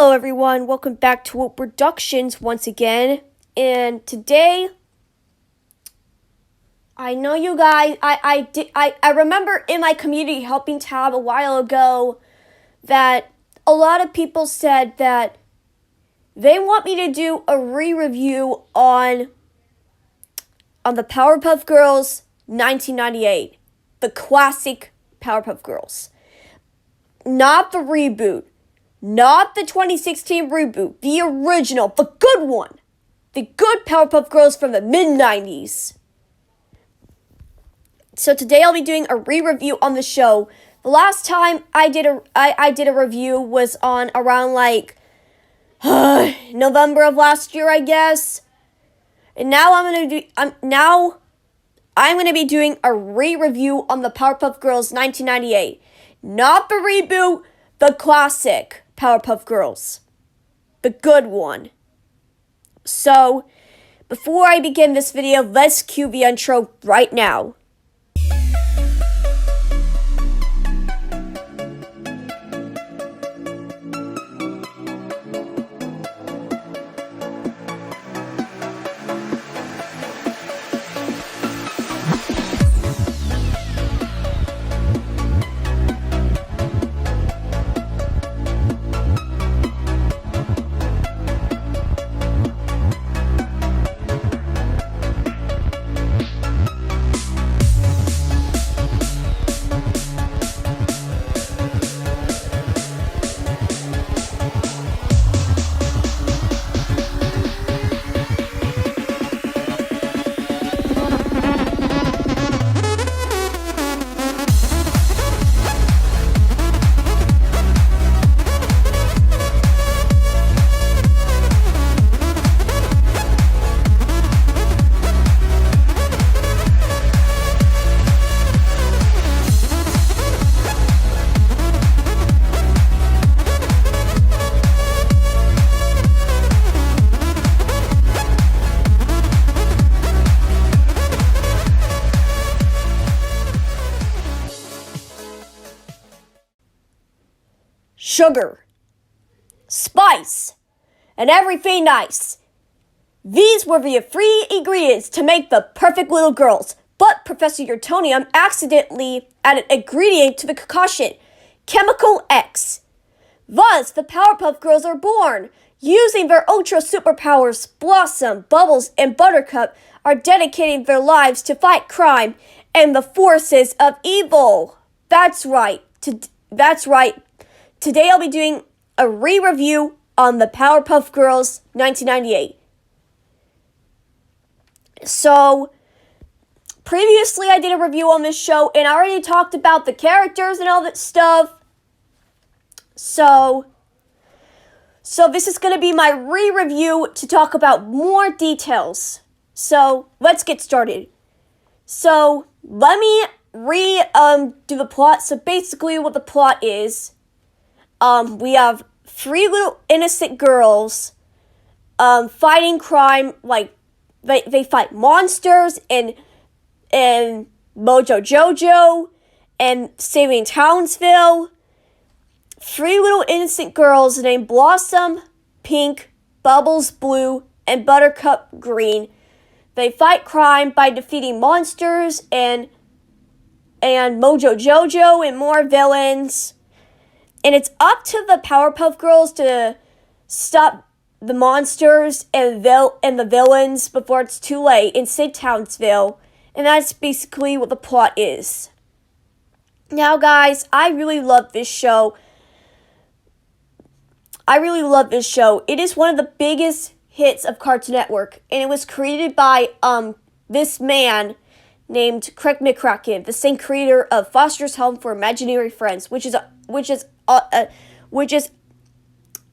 Hello everyone, welcome back to Woke Productions once again. And today, I know you guys, I remember in my community helping tab a while ago that a lot of people said that they want me to do a re-review on the Powerpuff Girls 1998, the classic Powerpuff Girls. Not the reboot. Not the 2016 reboot, the original, the good one. The good Powerpuff Girls from the mid-90s. So today I'll be doing a re-review on the show. The last time I did a review was on around November of last year, I guess. And now I'm going to be doing a re-review on the Powerpuff Girls 1998. Not the reboot, the classic Powerpuff Girls. The good one. So, before I begin this video, let's cue the intro right now. Sugar, spice, and everything nice. These were the three ingredients to make the perfect little girls. But Professor Urtonium accidentally added an ingredient to the concoction, Chemical X. Thus, the Powerpuff Girls are born. Using their ultra superpowers, Blossom, Bubbles, and Buttercup are dedicating their lives to fight crime and the forces of evil. That's right. Today I'll be doing a re-review on the Powerpuff Girls 1998. So, previously I did a review on this show and I already talked about the characters and all that stuff. So this is going to be my re-review to talk about more details. So, let's get started. So, let me do the plot. So, basically what the plot is, we have three little innocent girls fighting crime. Like they fight monsters and Mojo Jojo and saving Townsville. Three little innocent girls named Blossom Pink, Bubbles Blue, and Buttercup Green. They fight crime by defeating monsters and Mojo Jojo and more villains. And it's up to the Powerpuff Girls to stop the monsters and the villains before it's too late in Sid Townsville. And that's basically what the plot is. Now, guys, I really love this show. It is one of the biggest hits of Cartoon Network. And it was created by this man named Craig McCracken, the same creator of Foster's Home for Imaginary Friends, which is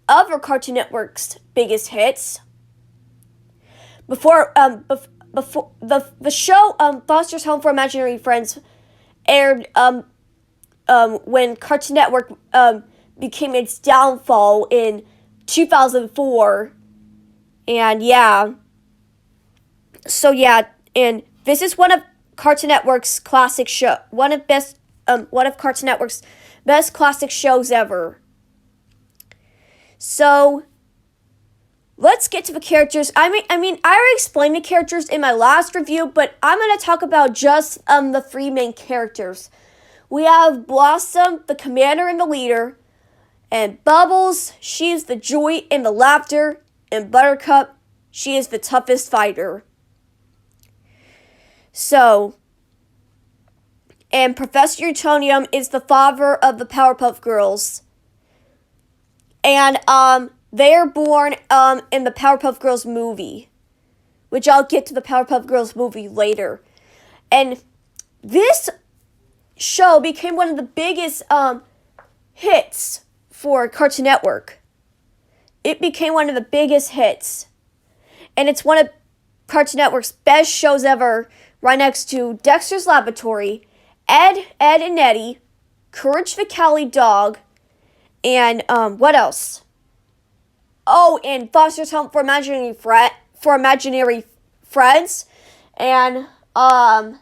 other Cartoon Network's biggest hits. Before the show Foster's Home for Imaginary Friends aired when Cartoon Network became its downfall in 2004, and and this is one of Cartoon Network's classic show, one of Cartoon Network's best classic shows ever. So let's get to the characters. I mean, I already explained the characters in my last review, but I'm going to talk about just the three main characters. We have Blossom, the commander and the leader, and Bubbles, she is the joy and the laughter, and Buttercup, she is the toughest fighter. So, and Professor Utonium is the father of the Powerpuff Girls. And they are born in the Powerpuff Girls movie, which I'll get to the Powerpuff Girls movie later. And this show became one of the biggest hits for Cartoon Network. It became one of the biggest hits. And it's one of Cartoon Network's best shows ever, right next to Dexter's Laboratory, Ed, and Eddie, Courage the Cowardly Dog, and what else? Oh, and Foster's Home for Imaginary Friends, and oh,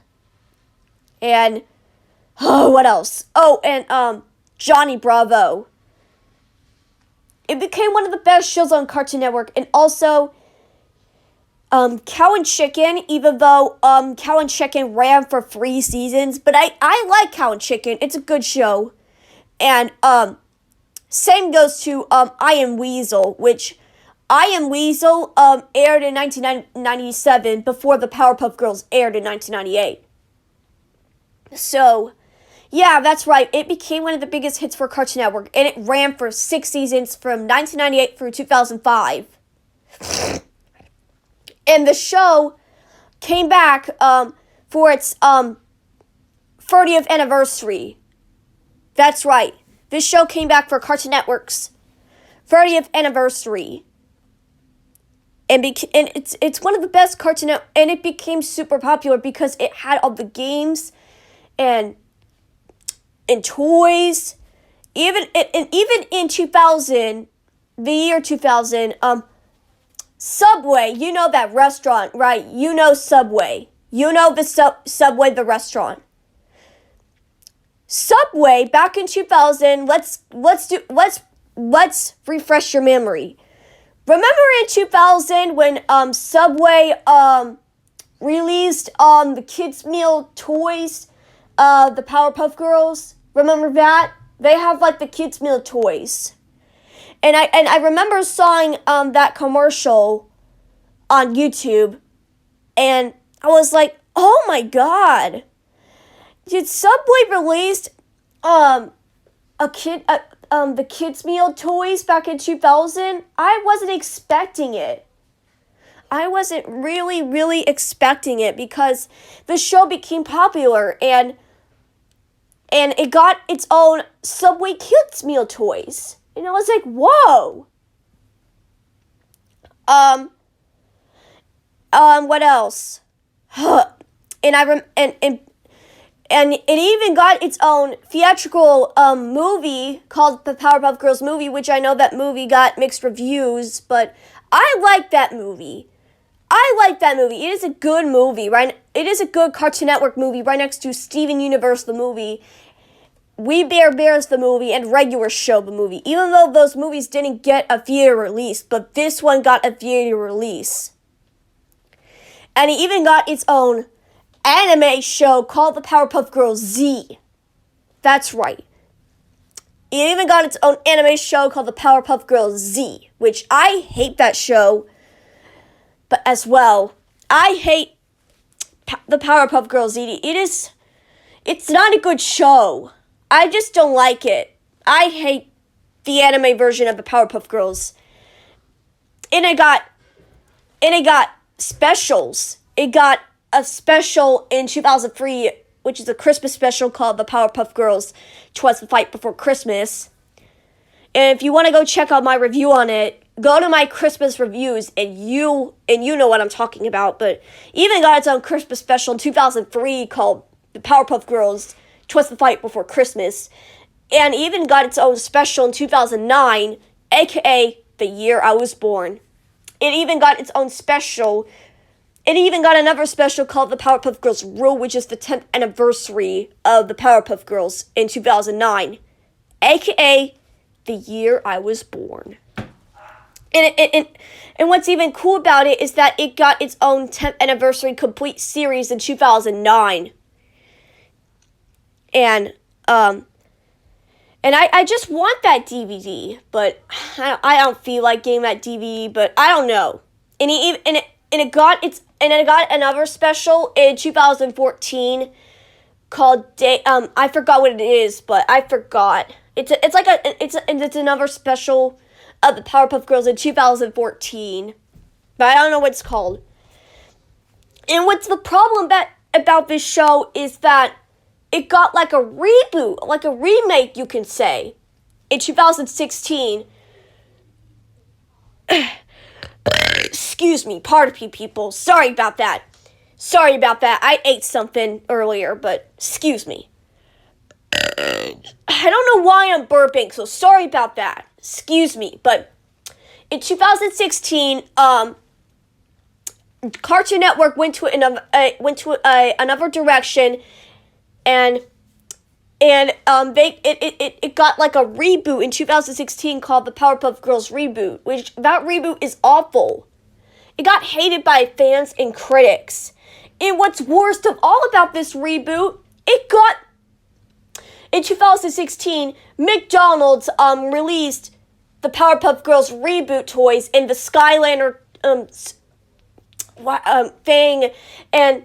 what else? Oh, and Johnny Bravo. It became one of the best shows on Cartoon Network, and also Cow and Chicken, even though Cow and Chicken ran for 3 seasons, but I like Cow and Chicken. It's a good show. And same goes to I Am Weasel, which I Am Weasel aired in 1997 before the Powerpuff Girls aired in 1998. So, yeah, that's right. It became one of the biggest hits for Cartoon Network, and it ran for 6 seasons from 1998 through 2005. And the show came back for its 30th anniversary. That's right. This show came back for Cartoon Network's 30th anniversary. And it's one of the best Cartoon Network, and it became super popular because it had all the games and toys. Even in 2000, the year 2000, Subway, you know that restaurant, right? You know Subway. You know the Subway, the restaurant. Subway back in 2000. Let's refresh your memory. Remember in 2000 when Subway released the kids meal toys, the Powerpuff Girls? Remember that? They have like the kids meal toys. And I remember seeing that commercial on YouTube, and I was like, oh my god. Did Subway release the kids meal toys back in 2000? I wasn't expecting it. I wasn't really expecting it because the show became popular and it got its own Subway kids meal toys. And I was like, whoa. What else? And it even got its own theatrical movie called the Powerpuff Girls movie, which I know that movie got mixed reviews, but I like that movie. It is a good movie, right? It is a good Cartoon Network movie right next to Steven Universe the movie, We Bare Bears the movie, and Regular Show the movie. Even though those movies didn't get a theater release, but this one got a theater release. And it even got its own anime show called the Powerpuff Girls Z. That's right. It even got its own anime show called the Powerpuff Girls Z, which I hate that show, but as well, I hate the Powerpuff Girls Z. It's not a good show. I just don't like it. I hate the anime version of the Powerpuff Girls. And it got specials. It got a special in 2003, which is a Christmas special called the Powerpuff Girls Twas the Fight Before Christmas. And if you want to go check out my review on it, go to my Christmas reviews and you know what I'm talking about. But even got its own Christmas special in 2003 called the Powerpuff Girls Twas the Fight Before Christmas. And even got its own special in 2009, aka the year I was born. It even got its own special. It even got another special called the Powerpuff Girls Rule, which is the 10th anniversary of the Powerpuff Girls in 2009, aka the year I was born. And what's even cool about it is that it got its own 10th anniversary complete series in 2009. And I just want that DVD, but I don't feel like getting that DVD, but I don't know. And it got another special in 2014 called I forgot what it is, but I forgot. It's another special of the Powerpuff Girls in 2014, but I don't know what it's called. And what's the problem about this show is that it got like a reboot, like a remake, you can say, in 2016. Excuse me, pardon me, people. Sorry about that. I ate something earlier, but excuse me. I don't know why I'm burping, so sorry about that. Excuse me, but in 2016, Cartoon Network went to another direction, and it got like a reboot in 2016 called the Powerpuff Girls reboot, which that reboot is awful. It got hated by fans and critics. And what's worst of all about this reboot, in 2016, McDonald's released the Powerpuff Girls reboot toys in the Skylander thing, and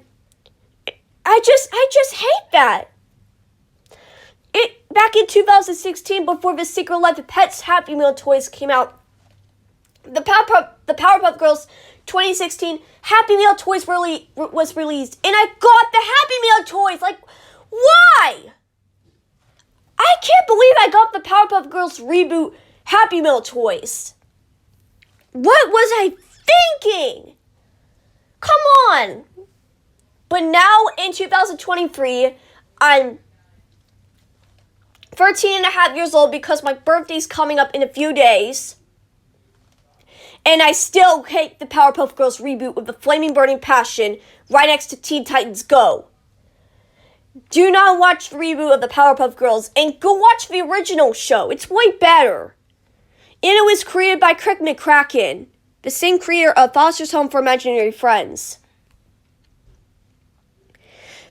I just hate that. Back in 2016, before the Secret Life of Pets Happy Meal toys came out, the Powerpuff Girls 2016 Happy Meal toys was released, and I got the Happy Meal toys. Like, why? I can't believe I got the Powerpuff Girls reboot Happy Meal toys. What was I thinking? Come on. But now in 2023, I'm 13 and a half years old because my birthday's coming up in a few days. And I still hate the Powerpuff Girls reboot with a flaming burning passion right next to Teen Titans Go. Do not watch the reboot of the Powerpuff Girls and go watch the original show. It's way better. And it was created by Crick McCracken, the same creator of Foster's Home for Imaginary Friends.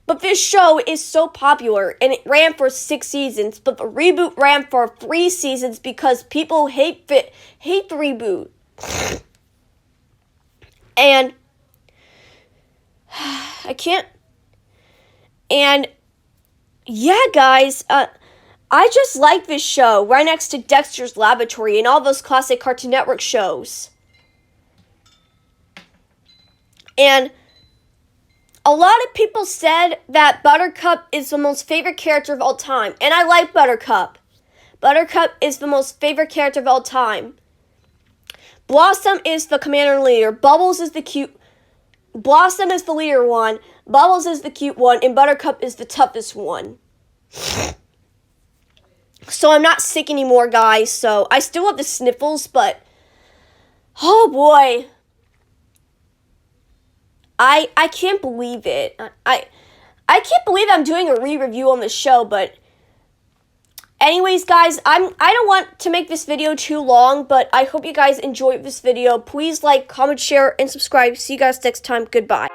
But this show is so popular, and it ran for 6 seasons, but the reboot ran for 3 seasons because people hate the reboot. And I can't. And yeah, guys, I just like this show right next to Dexter's Laboratory and all those classic Cartoon Network shows. And a lot of people said that Buttercup is the most favorite character of all time. And I like Buttercup. Buttercup is the most favorite character of all time. Blossom is the commander and leader. Blossom is the leader one. Bubbles is the cute one. And Buttercup is the toughest one. So I'm not sick anymore, guys. So I still have the sniffles, but oh boy. I can't believe it. I can't believe I'm doing a re-review on the show, but anyways, guys, I don't want to make this video too long, but I hope you guys enjoyed this video. Please like, comment, share, and subscribe. See you guys next time. Goodbye.